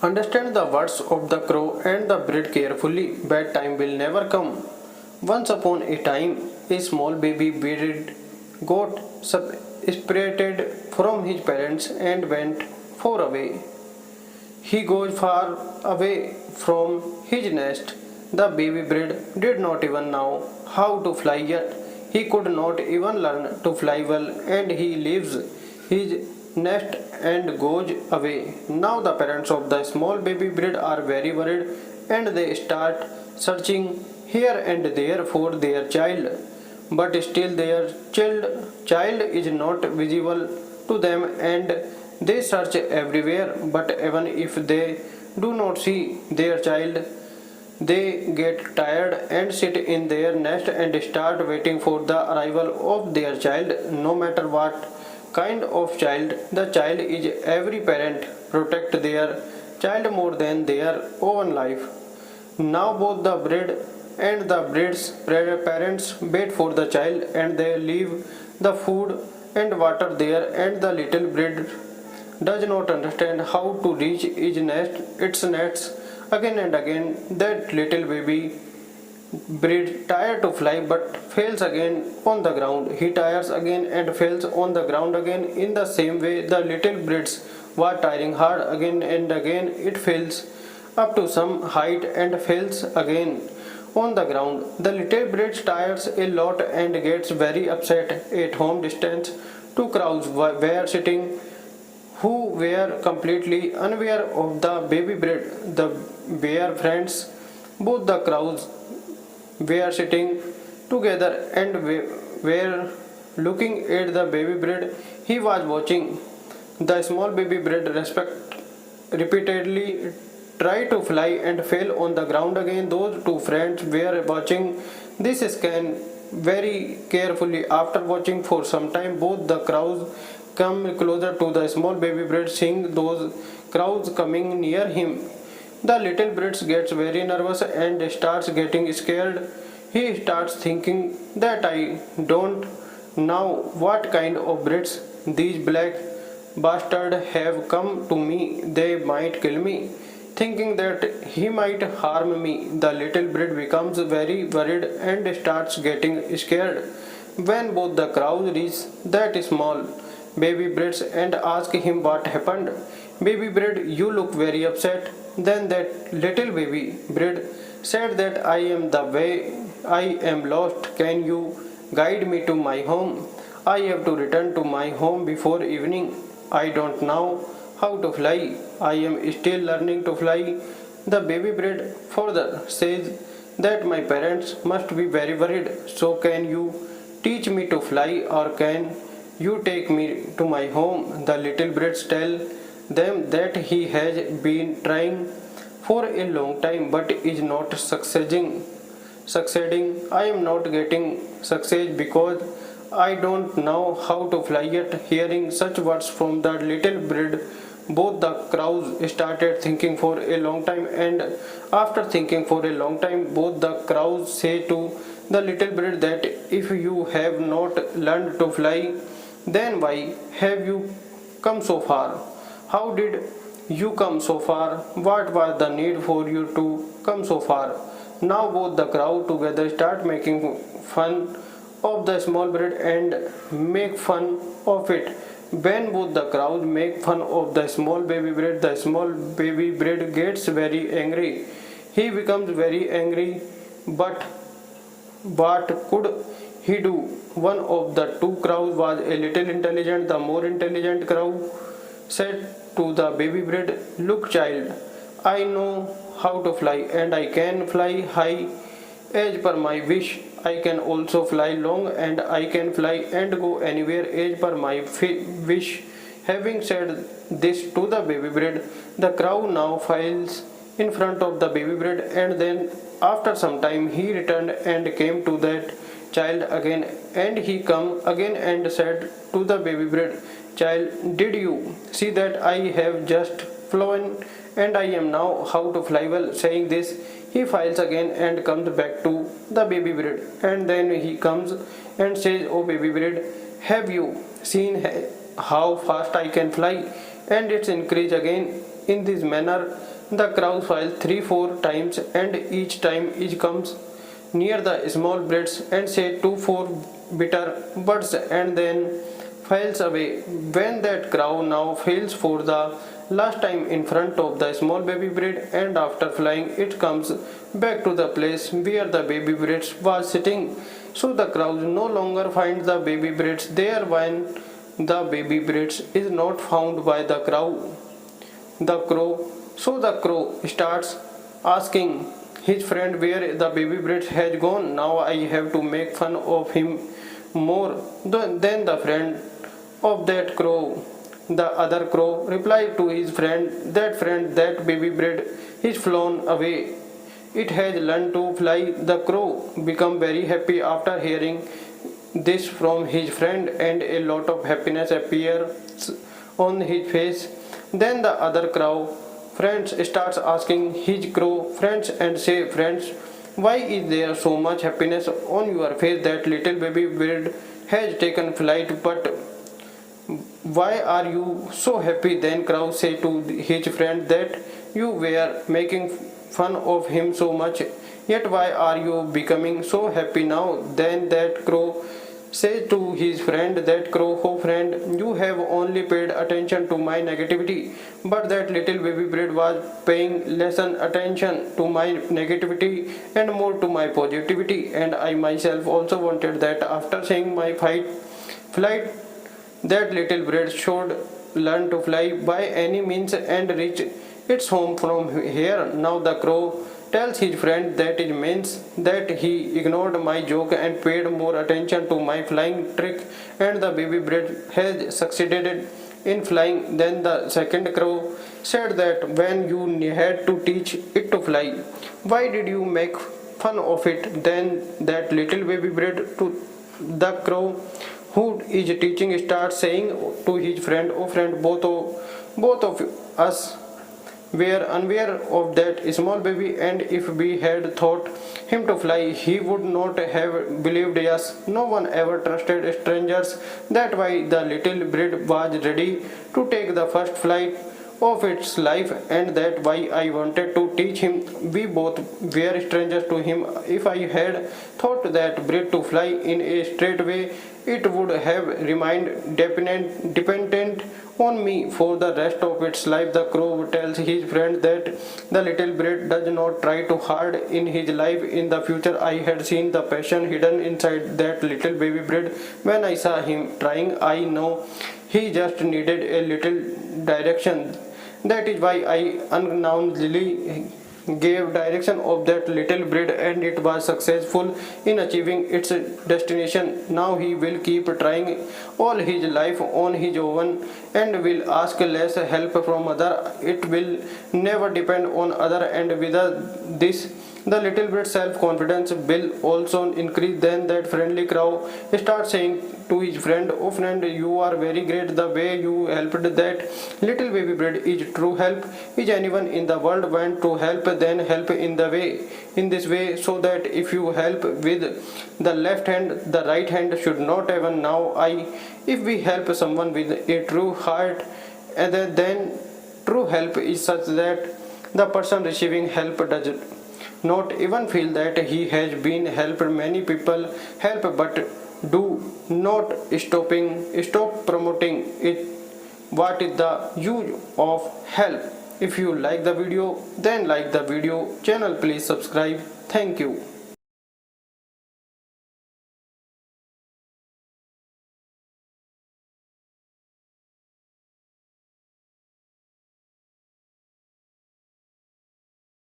Understand the words of the crow and the bird carefully. Bad time will never come. Once upon a time, a small baby bird got separated from his parents and went far away. He goes far away from his nest. The baby bird did not even know how to fly yet. He could not even learn to fly well, and he leaves his nest and goes away. Now the parents of the small baby bird are very worried, and they start searching here and there for their child. But still their child is not visible to them, and they search everywhere. But even if they do not see their child, they get tired and sit in their nest and start waiting for the arrival of their child. No matter what kind of child the child is, every parent protect their child more than their own life. Now both the bird and the bird's parents wait for the child, and they leave the food and water there, and the little bird does not understand how to reach its nest again and again. That little baby bird tired to fly but fails again on the ground. He tires again and fails on the ground again. In the same way, the little birds were tiring hard again and again. It fails up to some height and fails again on the ground. The little bird tires a lot and gets very upset. At home distance, two crows were sitting who were completely unaware of the baby bird. The were friends. Both the crows were sitting together and were looking at the baby bird. He was watching the small baby bird repeatedly try to fly and fell on the ground again. Those two friends were watching this scan very carefully. After watching for some time, both the crows come closer to the small baby bird. Seeing those crows coming near him, the little bird gets very nervous and starts getting scared. He starts thinking that I don't know what kind of birds these black bastards have come to me. They might kill me. Thinking that he might harm me, the little bird becomes very worried and starts getting scared. When both the crows reach that small baby bird and ask him what happened, baby bird, you look very upset. Then that little baby bird said that I am the way, I am lost. Can you guide me to my home? I have to return to my home before evening. I don't know how to fly. I am still learning to fly. The baby bird further says that my parents must be very worried. So can you teach me to fly, or can you take me to my home? The little birds tell them that he has been trying for a long time but is not succeeding. I am not getting success because I don't know how to fly yet. Hearing such words from the little bird, both the crows started thinking for a long time, and after thinking for a long time, both the crows say to the little bird that if you have not learned to fly, then why have you come so far? How did you come so far? What was the need for you to come so far? Now both the crowd together start making fun of the small bird and make fun of it. When both the crowds make fun of the small baby bird, the small baby bird gets very angry. He becomes very angry, but what could he do? One of the two crows was a little intelligent. The more intelligent crow said to the baby bird, look child, I know how to fly, and I can fly high as per my wish. I can also fly long, and I can fly and go anywhere as per my wish. Having said this to the baby bird, the crow now flies in front of the baby bird, and then after some time he returned and came to that child again, and he come again and said to the baby bird, child, did you see that I have just flown and I am now how to fly well? Saying this, he flies again and comes back to the baby bird, and then he comes and says, oh baby bird, have you seen how fast I can fly? And it's increased again. In this manner, the crow flies 3-4 times, and each time it comes near the small birds and say 2-4 bitter words and then flies away. When that crow now fails for the last time in front of the small baby bird, and after flying it comes back to the place where the baby bird was sitting. So the crow no longer finds the baby birds there when the baby bird is not found by the crow. So the crow starts asking his friend where the baby bird has gone. Now I have to make fun of him more than the friend of that crow. The other crow replied to his friend, that baby bird is flown away. It has learned to fly. The crow became very happy after hearing this from his friend, and a lot of happiness appears on his face. Then the other crow friends starts asking his crow friends and say, friends, why is there so much happiness on your face? That little baby bird has taken flight, but why are you so happy? Then crow say to his friend that you were making fun of him so much, yet why are you becoming so happy now? Then that crow say to his friend, that crow, oh friend, you have only paid attention to my negativity, but that little baby bird was paying less attention to my negativity and more to my positivity, and I myself also wanted that after seeing my flight, that little bird should learn to fly by any means and reach its home from here. Now the crow tells his friend that it means that he ignored my joke and paid more attention to my flying trick, and the baby bird has succeeded in flying. Then the second crow said that when you had to teach it to fly, why did you make fun of it? Then that little baby bird to the crow who is teaching starts saying to his friend, oh friend, both of us were unaware of that small baby, and if we had thought him to fly, he would not have believed us. No one ever trusted strangers. That why the little bird was ready to take the first flight of its life, and that why I wanted to teach him. We both were strangers to him. If I had thought that bird to fly in a straight way, it would have remained dependent on me for the rest of its life. The crow tells his friend that the little bird does not try too hard in his life. In the future, I had seen the passion hidden inside that little baby bird. When I saw him trying, I know he just needed a little direction. That is why I unknowingly gave direction of that little bird, and it was successful in achieving its destination. Now he will keep trying all his life on his own and will ask less help from other. It will never depend on other, and with this the little bit self-confidence will also increase. Then that friendly crow starts saying to his friend, oh friend, you are very great. The way you helped that little baby bird is true help. Is anyone in the world want to help, then help in this way, so that if you help with the left hand, the right hand should not even now. If we help someone with a true heart, and then true help is such that the person receiving help does not even feel that he has been helped. Many people help but do not stop promoting it. What is the use of help? If you like the video, then like the video channel, please subscribe. Thank you.